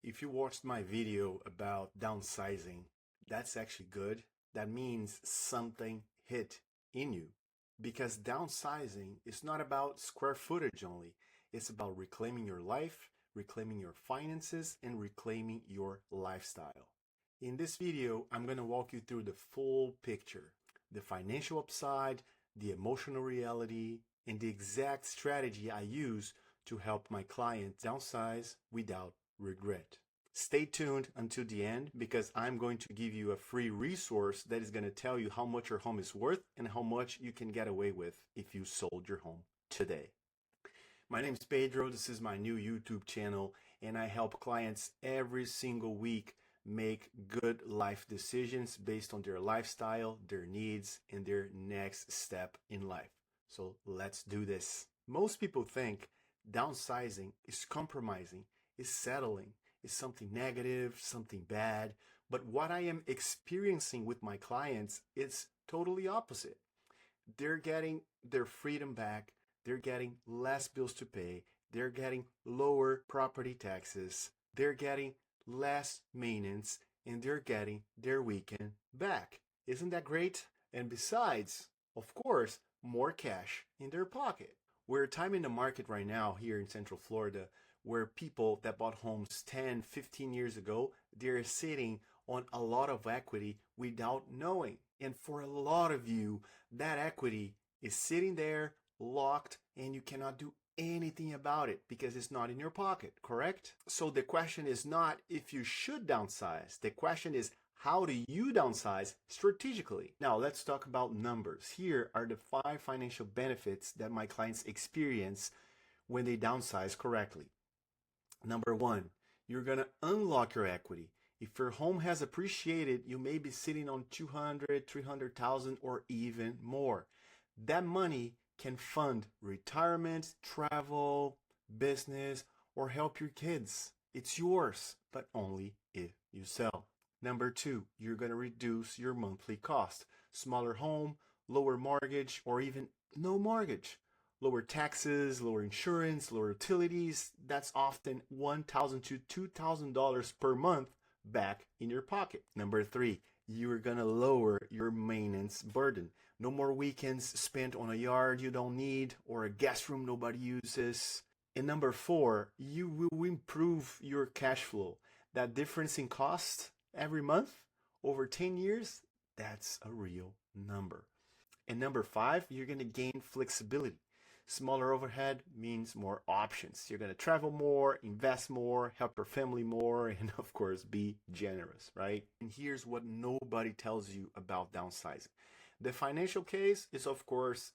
If you watched my video about downsizing, that's actually good. That means something hit in you. Because downsizing is not about square footage only, it's about reclaiming your life, reclaiming your finances, and reclaiming your lifestyle. In this video, I'm going to walk you through the full picture, the financial upside, the emotional reality, and the exact strategy I use to help my clients downsize without regret. Stay tuned until the end because I'm going to give you a free resource that is going to tell you how much your home is worth and how much you can get away with if you sold your home today. My name is Pedro. This is my new YouTube channel, and I help clients every single week make good life decisions based on their lifestyle, their needs, and their next step in life. So let's do this. Most people think downsizing is compromising, is settling, is something negative, something bad. But what I am experiencing with my clients is totally opposite. They're getting their freedom back. They're getting less bills to pay. They're getting lower property taxes. They're getting less maintenance, and they're getting their weekend back. Isn't that great? And besides, of course, more cash in their pocket. We're time in the market right now here in Central Florida where people that bought homes 10, 15 years ago, they're sitting on a lot of equity without knowing. And for a lot of you, that equity is sitting there locked and you cannot do anything about it because it's not in your pocket, correct? So the question is not if you should downsize. The question is, how do you downsize strategically? Now let's talk about numbers. Here are the 5 financial benefits that my clients experience when they downsize correctly. Number 1, you're going to unlock your equity. If your home has appreciated, you may be sitting on 200, 300,000 or even more. That money can fund retirement, travel, business, or help your kids. It's yours, but only if you sell. Number 2, you're going to reduce your monthly cost. Smaller home, lower mortgage, or even no mortgage. Lower taxes, lower insurance, lower utilities. That's often $1,000 to $2,000 per month back in your pocket. Number 3, you're gonna lower your maintenance burden. No more weekends spent on a yard you don't need or a guest room nobody uses. And number 4, you will improve your cash flow. That difference in cost every month over 10 years, that's a real number. And number 5, you're gonna gain flexibility. Smaller overhead means more options. You're going to travel more, invest more, help your family more, and of course, be generous, right? And here's what nobody tells you about downsizing. The financial case is, of course,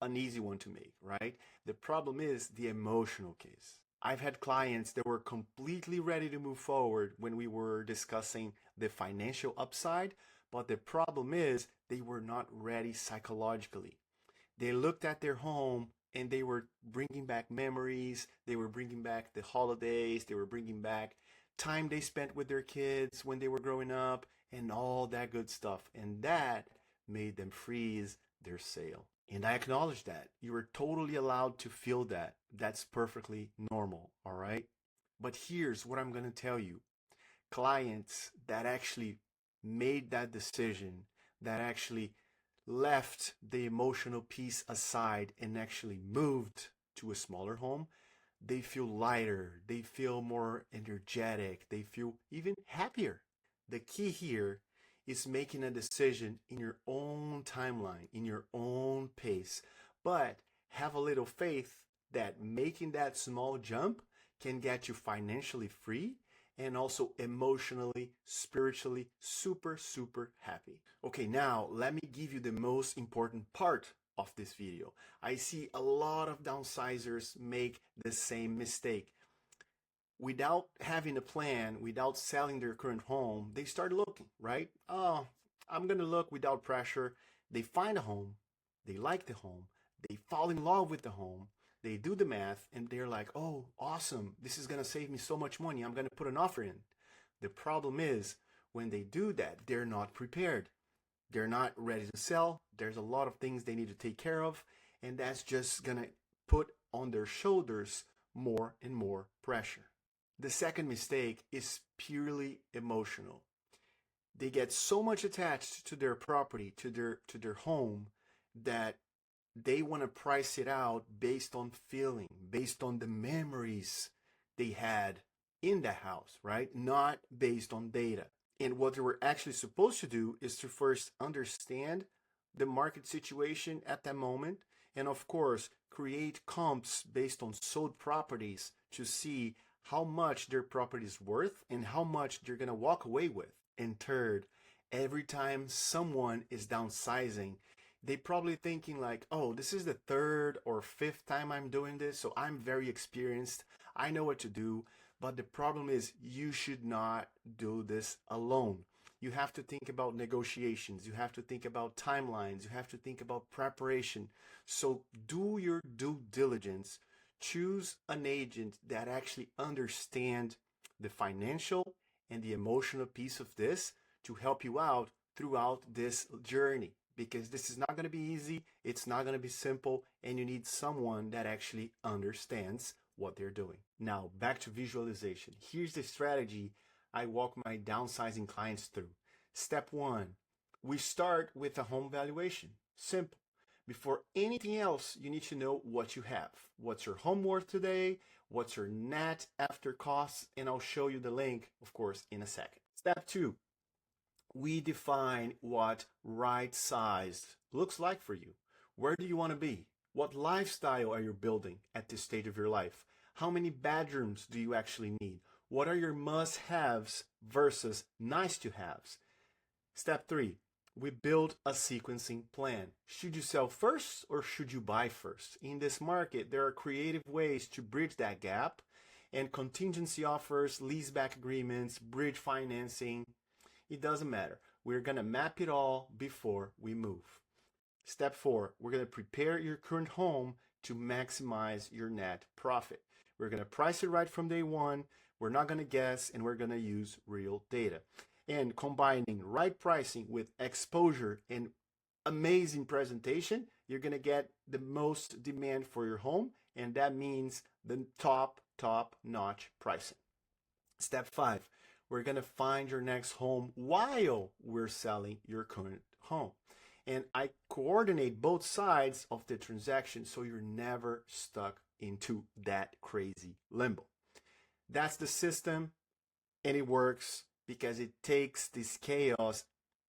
an easy one to make, right? The problem is the emotional case. I've had clients that were completely ready to move forward when we were discussing the financial upside, but the problem is they were not ready psychologically. They looked at their home and they were bringing back memories. They were bringing back the holidays. They were bringing back time they spent with their kids when they were growing up and all that good stuff. And that made them freeze their sale. And I acknowledge that. You are totally allowed to feel that. That's perfectly normal, all right? But here's what I'm going to tell you. Clients that actually made that decision, that actually left the emotional piece aside and actually moved to a smaller home, they feel lighter, they feel more energetic, they feel even happier. The key here is making a decision in your own timeline, in your own pace, but have a little faith that making that small jump can get you financially free and also emotionally, spiritually, super happy. Okay, now let me give you the most important part of this video. I see a lot of downsizers make the same mistake. Without having a plan, without selling their current home, they start looking, right? Oh, I'm gonna look without pressure. They find a home, they like the home, they fall in love with the home, they do the math and they're like, oh, awesome. This is going to save me so much money. I'm going to put an offer in. The problem is when they do that, they're not prepared. They're not ready to sell. There's a lot of things they need to take care of. And that's just going to put on their shoulders more and more pressure. The second mistake is purely emotional. They get so much attached to their property, to their home, that they want to price it out based on feeling, based on the memories they had in the house, right? Not based on data. And what they were actually supposed to do is to first understand the market situation at that moment, and of course, create comps based on sold properties to see how much their property is worth and how much they're going to walk away with. And third, every time someone is downsizing, they probably thinking like, oh, this is the third or fifth time I'm doing this, so I'm very experienced. I know what to do. But the problem is you should not do this alone. You have to think about negotiations. You have to think about timelines. You have to think about preparation. So do your due diligence. Choose an agent that actually understands the financial and the emotional piece of this to help you out throughout this journey, because this is not going to be easy, it's not going to be simple, and you need someone that actually understands what they're doing. Now, back to visualization. Here's the strategy I walk my downsizing clients through. Step one, we start with a home valuation. Simple. Before anything else, you need to know what you have. What's your home worth today? What's your net after costs? And I'll show you the link, of course, in a second. Step two, we define what right sized looks like for you. Where do you want to be? What lifestyle are you building at this stage of your life? How many bedrooms do you actually need? What are your must haves versus nice to haves? Step three, we build a sequencing plan. Should you sell first or should you buy first? In this market, there are creative ways to bridge that gap, and contingency offers, leaseback agreements, bridge financing. It doesn't matter. We're going to map it all before we move. Step four, we're going to prepare your current home to maximize your net profit. We're going to price it right from day one. We're not going to guess, and we're going to use real data. And combining right pricing with exposure and amazing presentation, you're going to get the most demand for your home, and that means the top notch pricing. Step five, we're going to find your next home while we're selling your current home. And I coordinate both sides of the transaction so you're never stuck into that crazy limbo. That's the system, and it works because it takes this chaos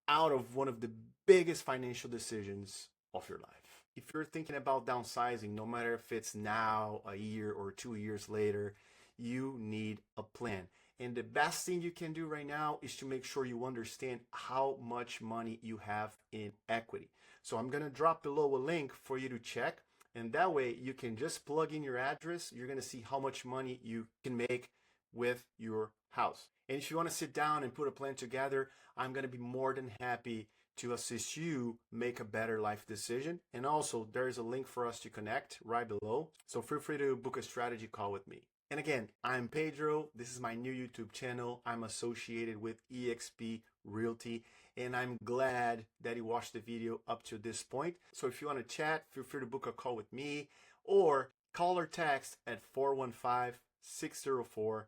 out of one of the biggest financial decisions of your life. If you're thinking about downsizing, no matter if it's now, a year, or 2 years later, you need a plan. And the best thing you can do right now is to make sure you understand how much money you have in equity. So I'm going to drop below a link for you to check. And that way you can just plug in your address. You're going to see how much money you can make with your house. And if you want to sit down and put a plan together, I'm going to be more than happy to assist you make a better life decision. And also, there is a link for us to connect right below. So feel free to book a strategy call with me. And again, I'm Pedro. This is my new YouTube channel. I'm associated with eXp Realty, and I'm glad that you watched the video up to this point. So if you want to chat, feel free to book a call with me or call or text at 415-604-7557.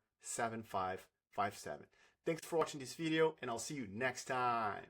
Thanks for watching this video, and I'll see you next time.